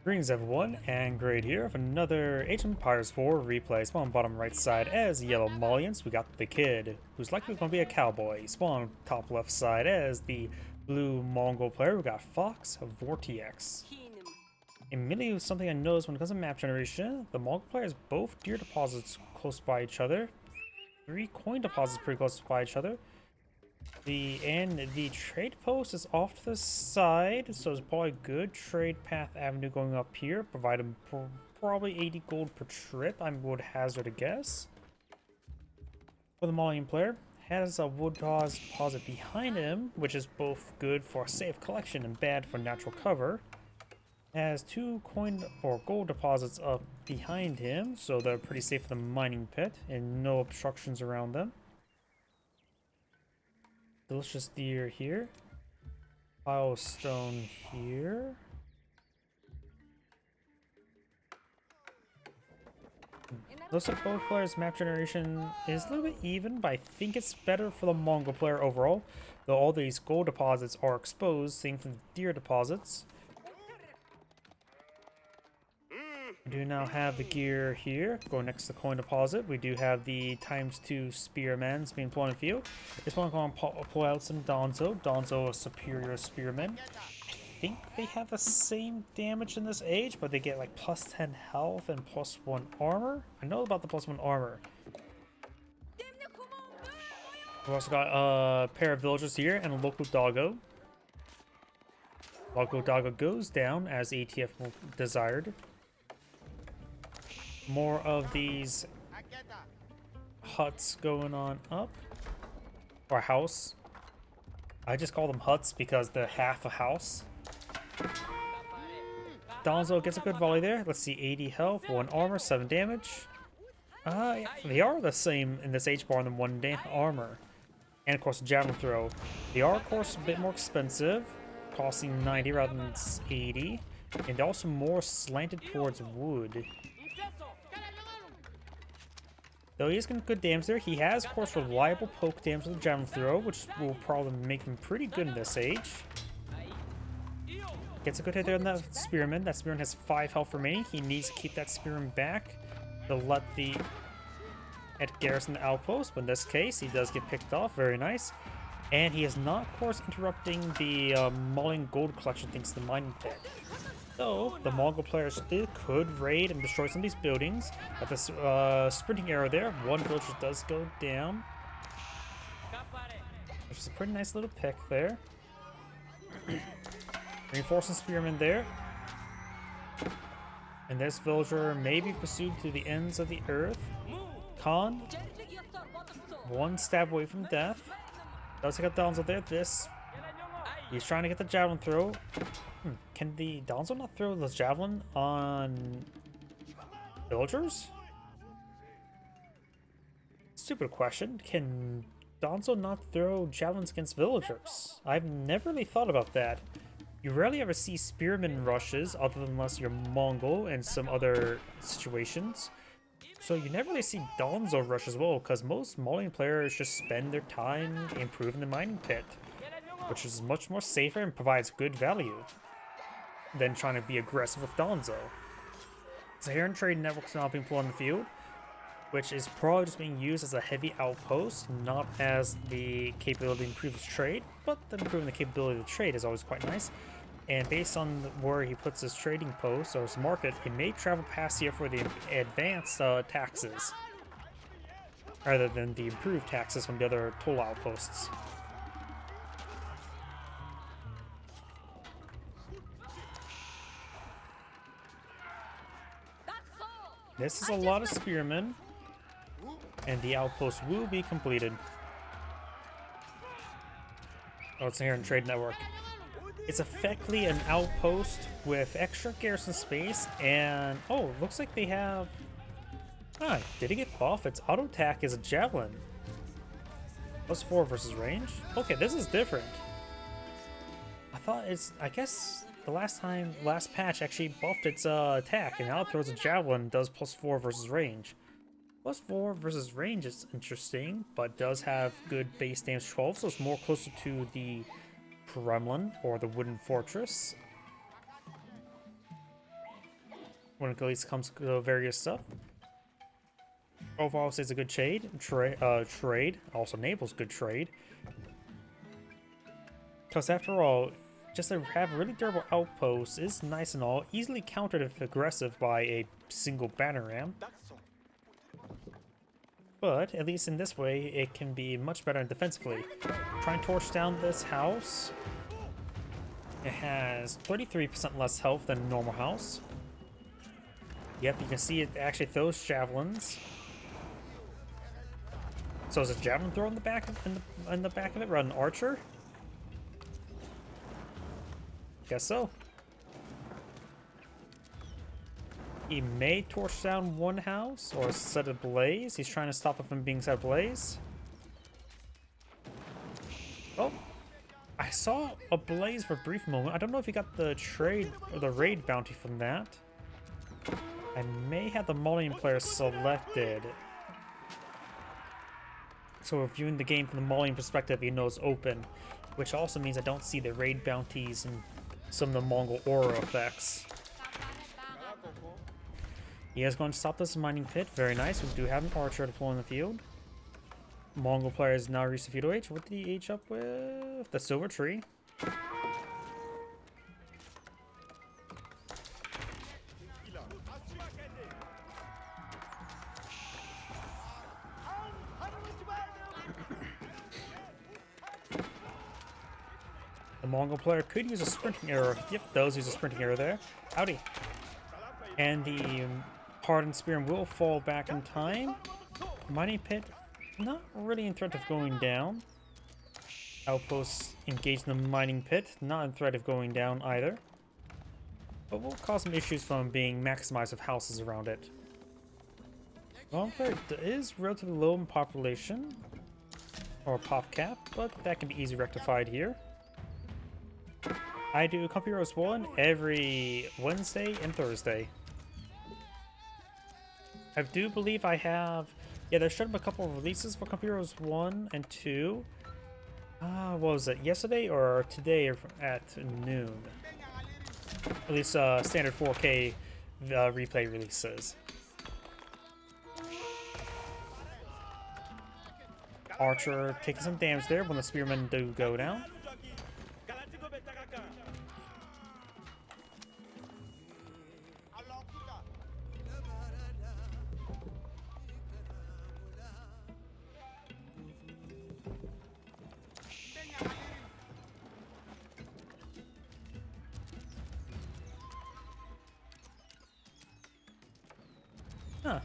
Greetings everyone, and Grade here with another Age of Empires 4 replay. Spawn bottom right side as yellow Malians, we got the kid, who's likely going to be a cowboy. Spawn top left side as the blue Mongol player, we got Fox.VortiX. Immediately something I noticed when it comes to map generation, the Mongol player has both deer deposits close by each other, 3 coin deposits pretty close by each other. The trade post is off to the side, so it's probably a good trade path avenue going up here, providing probably 80 gold per trip, I would hazard a guess. For the Malian player, has a wood deposit behind him, which is both good for safe collection and bad for natural cover. Has 2 coin or gold deposits up behind him, so they're pretty safe for the mining pit and no obstructions around them. Delicious deer here. Pile stone here. Looks like both players' map generation is a little bit even, but I think it's better for the Mongol player overall. Though all these gold deposits are exposed, same for the deer deposits. We do now have the gear here, going next to the coin deposit. We do have the ×2 spearmen being deployed in the field. This one going to pull out some Donzo. Donzo, a superior spearman. I think they have the same damage in this age, but they get like plus 10 health and plus 1 armor. I know about the plus 1 armor. We've also got a pair of villagers here and a local doggo. Local doggo goes down as ATF desired. More of these huts going on up. Or house. I just call them huts because they're half a house. Donzo gets a good volley there. Let's see, 80 health, 1 armor, 7 damage. Yeah, they are the same in this H bar than 1 armor. And of course, javelin throw. They are, of course, a bit more expensive, costing 90 rather than 80. And also more slanted towards wood. Though he is getting good damage there, he has, of course, reliable poke damage with the javelin throw, which will probably make him pretty good in this age. Gets a good hit there on that spearman. That spearman has 5 health remaining. He needs to keep that spearman back to let the garrison the outpost, but in this case, he does get picked off. Very nice. And he is not, of course, interrupting the Malian gold collection thanks to the mining pit. So, the Mongol players still could raid and destroy some of these buildings. At this sprinting arrow there, 1 villager does go down. Which is a pretty nice little pick there. Reinforcing spearmen there. And this villager may be pursued to the ends of the earth. Khan, 1 stab away from death. Does take a Donzo there. He's trying to get the javelin throw. Can the Donzo not throw the javelin on villagers? Stupid question. Can Donzo not throw javelins against villagers? I've never really thought about that. You rarely ever see spearmen rushes, other than unless you're Mongol and some other situations. So you never really see Donzo rush as well, because most Malian players just spend their time improving the mining pit, which is much more safer and provides good value than trying to be aggressive with Donzo. Saharan trade network's now being pulled on the field, which is probably just being used as a heavy outpost, not as the capability to improve his trade, but improving the capability of the trade is always quite nice. And based on where he puts his trading post or his market, it may travel past here for the advanced taxes, rather than the improved taxes from the other toll outposts. This is a lot of spearmen, and the outpost will be completed. Oh, it's here in Trade Network. It's effectively an outpost with extra garrison space, and oh, looks like they have. Did it get buff? Its auto attack is a javelin. +4 versus range. Okay, this is different. I guess the last patch actually buffed its attack, and now it throws a javelin, does +4 versus range. +4 versus range is interesting, but does have good base damage 12, so it's more closer to the Kremlin or the wooden fortress. when it at least comes to various stuff. Overall, it's a good trade. Trade also enables good trade. Because after all, just to have a really durable outpost is nice and all, easily countered if aggressive by a single banner ram. But at least in this way, it can be much better defensively. Try and torch down this house. It has 33% less health than a normal house. Yep, you can see it actually throws javelins. So is a javelin throw in the back of it rather than archer? Guess so. He may torch down one house or set it ablaze. He's trying to stop it from being set ablaze. Oh, I saw a blaze for a brief moment. I don't know if he got the trade or the raid bounty from that. I may have the Malian player selected. So we're viewing the game from the Malian perspective, even though it's open, which also means I don't see the raid bounties and some of the Mongol aura effects. He is going to stop this mining pit. Very nice. We do have an archer deployed in the field. Mongol player has now reached the feudal age. What did he age up with? The silver tree. The Mongol player could use a sprinting arrow. Yep, does use a sprinting arrow there. Howdy. And the hardened spear will fall back in time. Mining pit, not really in threat of going down. Outposts engaged in the mining pit, not in threat of going down either. But will cause some issues from being maximized with houses around it. Mongol player is relatively low in population, or pop cap, but that can be easily rectified here. I do Company Heroes 1 every Wednesday and Thursday. I do believe I have... Yeah, there should have been a couple of releases for Company Heroes 1 and 2. What was it? Yesterday or today at noon? At least standard 4K replay releases. Archer taking some damage there when the spearmen do go down. Huh.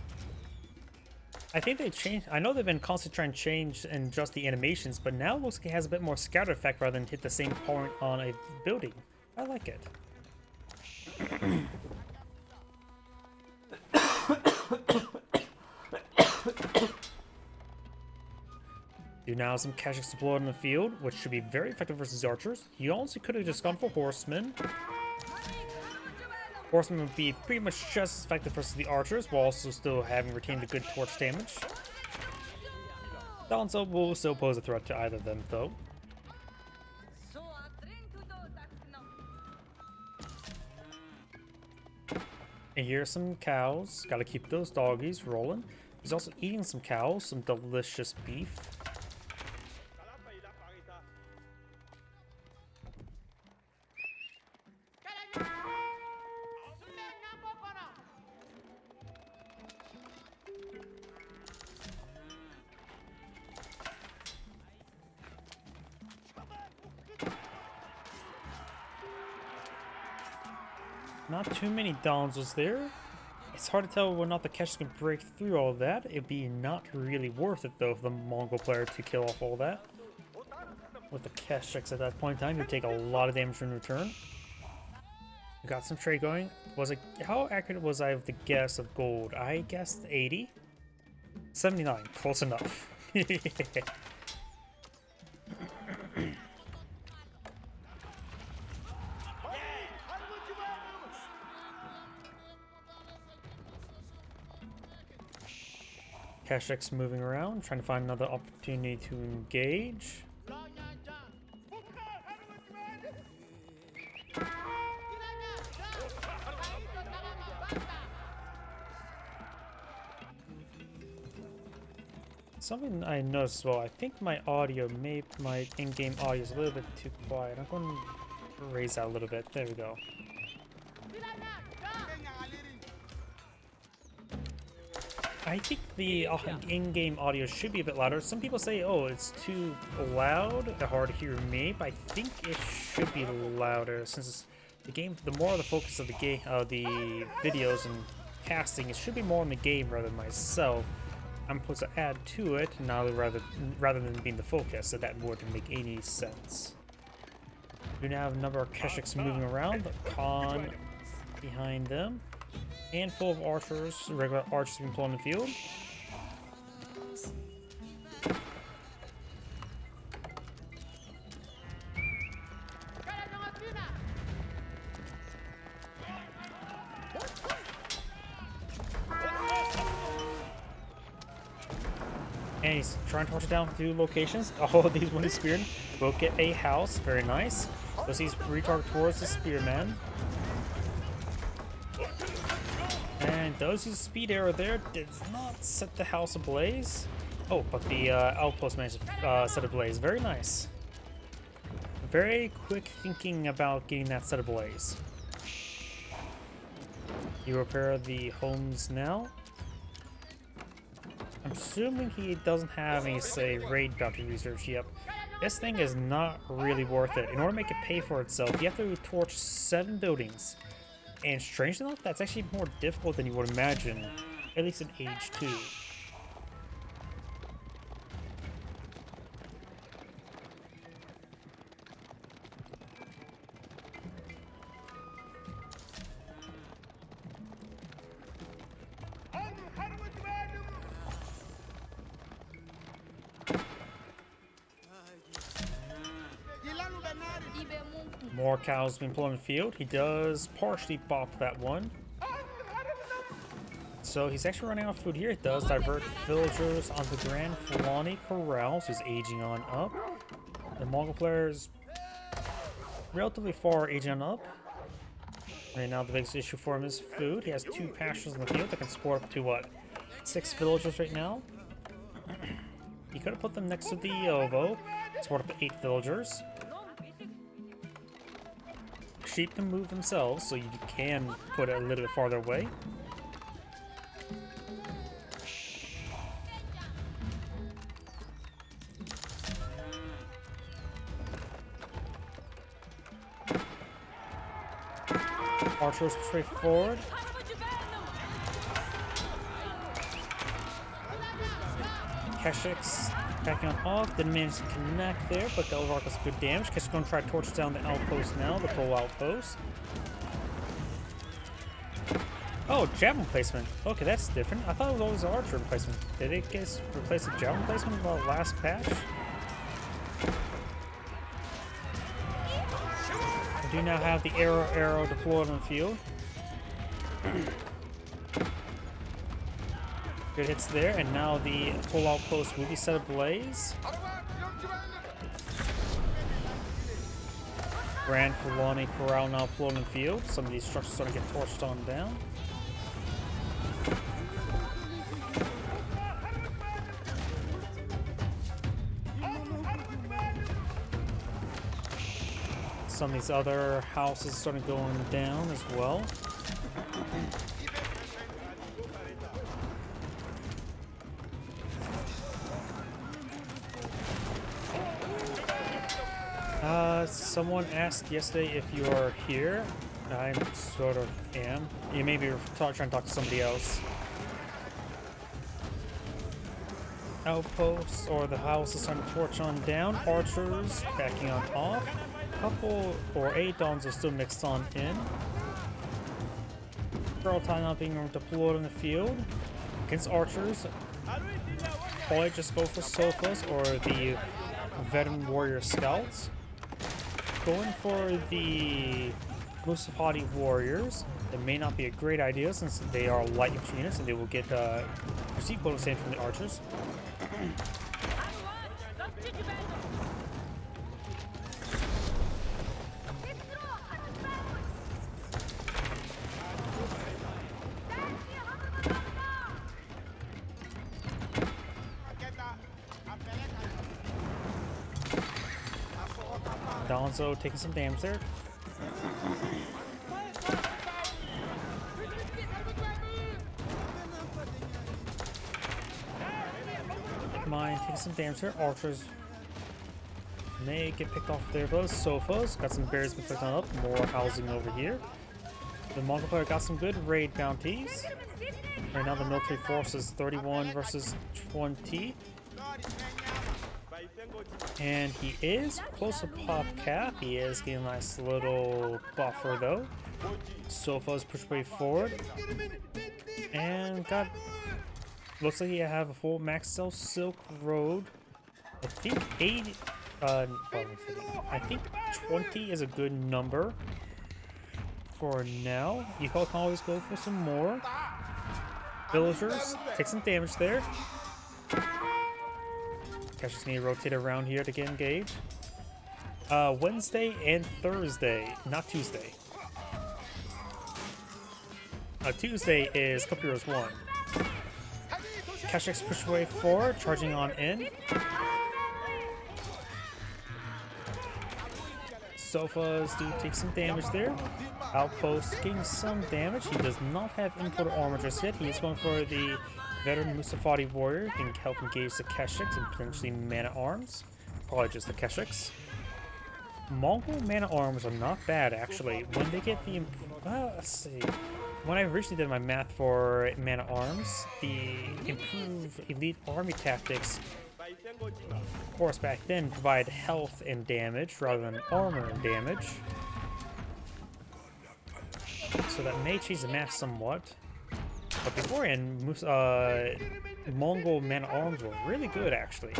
I think they changed. I know they've been constantly trying to change and adjust the animations, but now it looks like it has a bit more scatter effect rather than hit the same point on a building. I like it. Do now have some cash explode in the field, which should be very effective versus archers. You also could have just gone for horsemen. Horsemen would be pretty much just as effective versus the archers, while also still having retained the good torch damage. Dalonso will still pose a threat to either of them, though. And here's some cows. Gotta keep those doggies rolling. He's also eating some cows, some delicious beef. Not too many downs was there. It's hard to tell whether or not the cash can break through all that. It'd be not really worth it though for the Mongol player to kill off all that. With the cash checks at that point in time, you take a lot of damage in return. We got some trade going. Was it, how accurate was I with the guess of gold? I guessed 80? 79, close enough. Kashek's moving around, trying to find another opportunity to engage. Something I noticed as well, I think my audio, my in-game audio is a little bit too quiet. I'm going to raise that a little bit. There we go. I think the in-game audio should be a bit louder. Some people say, oh, it's too loud, hard to hear me, but I think it should be louder since it's the game. The more the focus of the game, the videos and casting, it should be more on the game rather than myself. I'm supposed to add to it now rather than being the focus, so that wouldn't make any sense. We now have a number of Keshiks moving around, the Khan behind them. Handful of archers, regular archers being pulled in the field. And he's trying to torch it down through locations. All of these wounded spearmen will get a house. Very nice. As he's retarget towards the spearman. And does use speed arrow there. Did not set the house ablaze. Oh, but the outpost managed to set ablaze. Very nice. Very quick thinking about getting that set ablaze. You repair the homes now. I'm assuming he doesn't have any, say, raid bounty research yet. This thing is not really worth it. In order to make it pay for itself, you have to torch 7 buildings. And strangely enough, that's actually more difficult than you would imagine, at least in Age 2. More cows being pulled in the field. He does partially bop that one. So he's actually running out of food here. He does divert villagers on the Grand Fulani Corral, so he's aging on up. The Mongol player is relatively far aging on up. Right now the biggest issue for him is food. He has 2 pastures in the field that can support up to, what, 6 villagers right now. He could have put them next to the Ovo, support up to 8 villagers. Sheep can move themselves, so you can put it a little bit farther away. Archers straight forward. Keshiks backing on off, didn't manage to connect there, but the overall does good damage. Keshik's going to try to torch down the outpost now, the pole outpost. Oh, javelin placement. Okay, that's different. I thought it was always an archer replacement. Did it get replaced with javelin placement in the last patch? I do now have the arrow deployed on the field. Good hits there, and now the full outpost will be set ablaze. Grand Fulani Corral now deployed in the field. Some of these structures starting to get torched on down. Some of these other houses starting going down as well. Someone asked yesterday if you are here. I sort of am. You may be trying to talk to somebody else. Outposts or the house is starting to torch on down. Archers backing on off. Couple or 8 dons are still mixed on in. Girl time not being deployed in the field. Against archers, probably just go for sofas or the veteran warrior scouts. Going for the Musafati warriors, it may not be a great idea since they are light infantry units and they will get receive bonus damage from the archers. Donzo taking some damage there. Mine taking some damage there. Archers may get picked off there, but sofas got some berries been picked up. More housing over here. The Mongol player got some good raid bounties. Right now the military force is 31 versus 20. And he is close to pop cap. He is getting a nice little buffer though. Sofa's pushed way forward. And got, looks like he have a full max cell Silk Road. I think 80, I think 20 is a good number for now. You can always go for some more. Villagers take some damage there. Guys just need to rotate around here to get engaged. Wednesday and Thursday, not Tuesday. Tuesday is Cup Heroes 1. Kashik's push way forward, charging on in. Sofas do take some damage there. Outpost getting some damage. He does not have imported armor just yet. He is going for the veteran Musafati warrior. Can help engage the Keshiks and potentially man-at-arms. Probably just the Keshiks. Mongol man-at-arms are not bad actually. When they get the let's see. When I originally did my math for man-at-arms, the improved elite army tactics, of course back then, provide health and damage rather than armor and damage. So that may change the math somewhat. But beforehand, Mongol man-at-arms were really good actually.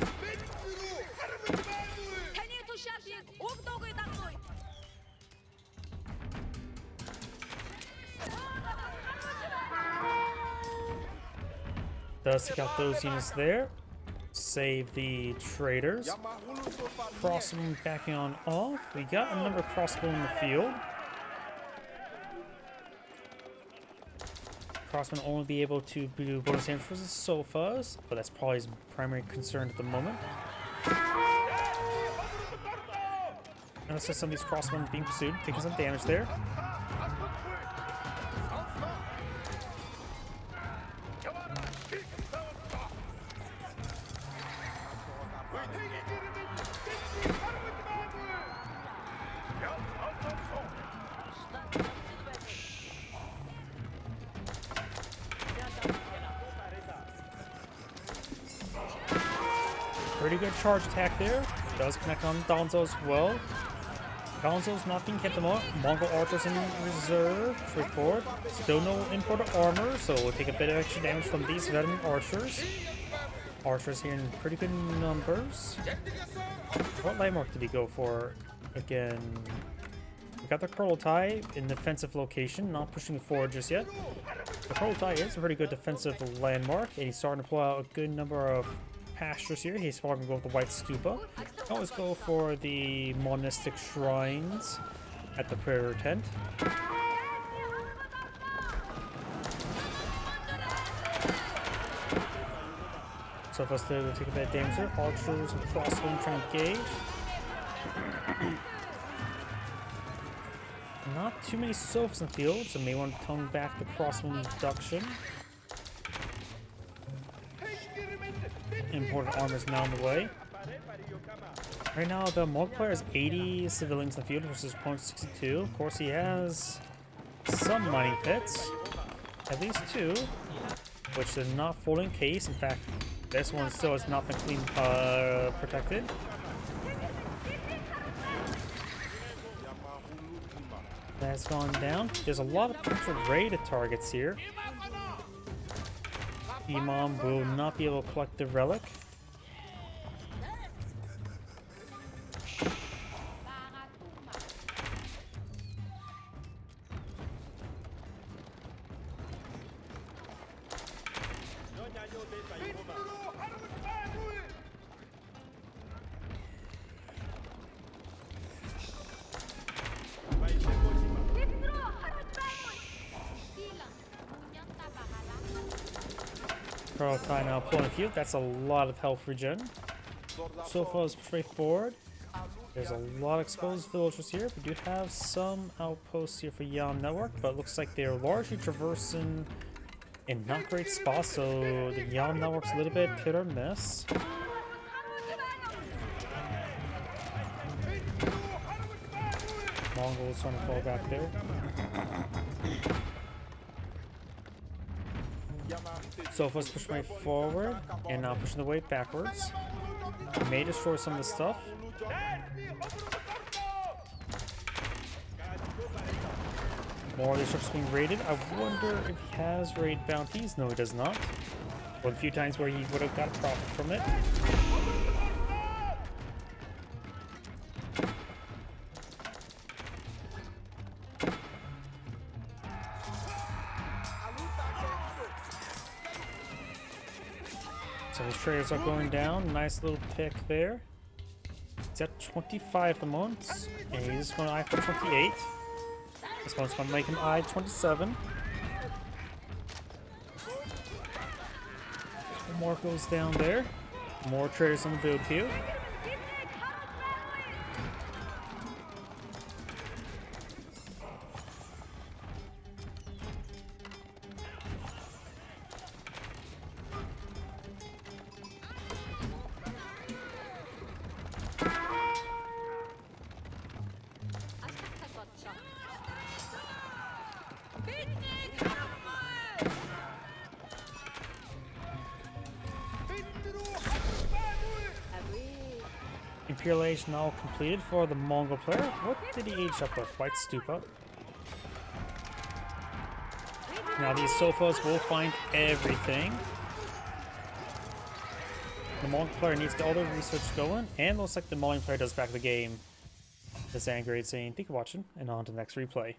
Does take out those units there. Save the traders. Crossbow backing on off. We got another crossbow in the field. Crossman only be able to do bonus damage for the sofas, but that's probably his primary concern at the moment. And let's just some of these crossmen being pursued, taking some damage there. Pretty good charge attack there. Does connect on Donzo as well. Donzo's not being kept up. Mongol archers in reserve. Straightforward. Still no imported armor, so we'll take a bit of extra damage from these veteran archers. Archers here in pretty good numbers. What landmark did he go for? Again, we got the Kurultai in defensive location, not pushing forward just yet. The Kurultai is a pretty good defensive landmark, and he's starting to pull out a good number of pastures here. He's probably going to go with the White Stupa. Always go for the monistic shrines at the prayer tent. So if us to take a bit of damage there, archers and crossbow trying to engage. Not too many sofas in the field, so may want to tone back the crossbow reduction. Important armor is now on the way. Right now, the Mongol player has 80 civilians in the field versus opponent 62. Of course, he has some mining pits, at least 2, which is not full in case. In fact, this one still has not been clean protected. That's gone down. There's a lot of potential raided targets here. Imam will not be able to collect the relic. Kurultai now pulling a field. That's a lot of health regen. So far, straightforward. There's a lot of exposed villagers here. We do have some outposts here for Yam Network, but it looks like they're largely traversing in not great spots, so the Yam Network's a little bit hit or miss. Mongols trying to fall back there. So let's push my forward, and now pushing the way backwards. May destroy some of the stuff. More of these ships being raided. I wonder if he has raid bounties. No, he does not. Well, a few times where he would have got a profit from it. So these traders are going down. Nice little pick there. He's at 25 at the moment, and he's going to eye for 28. This one's going to make him eye 27. One more goes down there. More traders on the build queue. Imperial Age now completed for the Mongol player. What did he age up with? White Stupa. Now these sofas will find everything. The Mongol player needs to get all their research going, and looks like the Malian player does back the game. This Angrade saying, thank you for watching, and on to the next replay.